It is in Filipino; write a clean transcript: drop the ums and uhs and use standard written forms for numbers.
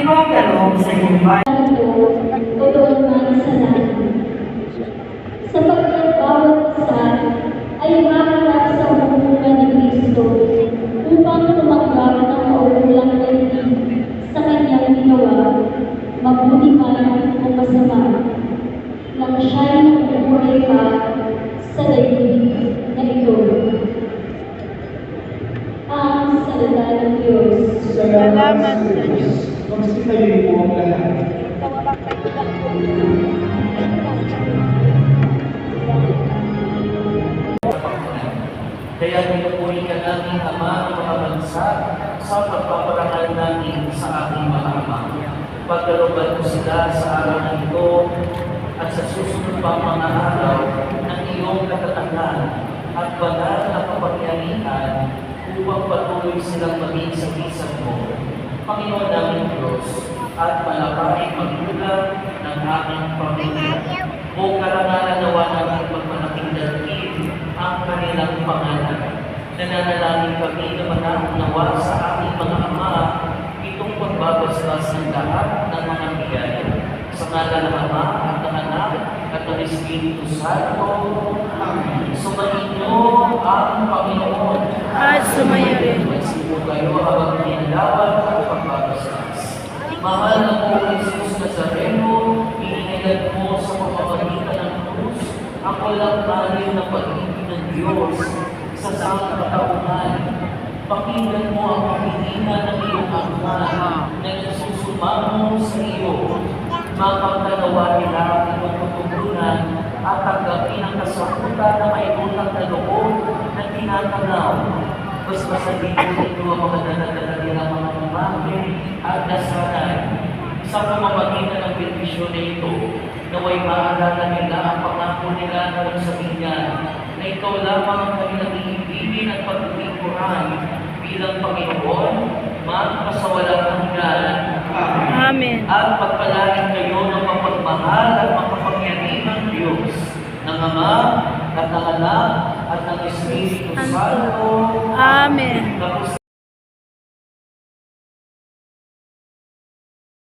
Panginoong kaloob sa iyong bayan. O doon man sa langit. Sapagkat bawat isa ay maharap sa hubungan ni Kristo upang tumanggap ng kaukulang daigdig sa kanyang ginawa, mabuti man o masama, nang siya'y nabubuhay pa sa daigdig na ito. Ang salita ng Diyos. Salamat sa Diyos. Magsitayo po ang lahat. Kaya pinupuri ka namin, Ama, ng mga bansa sa pagpaparangal namin sa ating mga ama. Pagkaroban mo sila sa araw na ito at sa susunod pang mga araw ng iyong katatagan at banal na kapangyarihan upang patuloy silang maging sa isang mo. Panginoon namin Diyos, at malaking maglulang ng aming pamilya. O karangalan nawa namin pagmalaking dalhin ang kanilang pangalan. Nananalangin kami na mananawa sa aming mga ama itong pagbabasbas ng lahat ng mga biyaya. Sa ngalan ng Ama at ng Anak at ng Espiritu Santo. Amen. Sumainyo ang Panginoon. At sumayo rin. Magsipo kayo habang pinalawan at pagbabasbas. Mahal na po Jesus Nazareno, inihilag mo sa pamamagitan ng krus ang walang baliw na pag-ibig ng Diyos sa sangkatauhan. Pakinggan mo ang pamilina ng iyong ama na nagsusumamo sa iyo. Mapagdalawa nila ang iyong tutugunan at tanggapin ang kasakutan na may utang na loob na tinatanaw. Mas masabihin ninyo ang mga daladala nilang mga imahe at dasalan. Sa pamamagitan ng bendisyon na ito, naway maalala nila ang pangako nila ng sa Binyan, na ikaw lamang ang kanilang iibigin at paglilingkuran bilang Panginoon, magpasawalang hanggan. Amen. At pagpalain kayo ng mapagmahal at makapangyarihang Diyos, ng Ama, at ng Anak, at ng Espiritu Santo. Amen. Tapos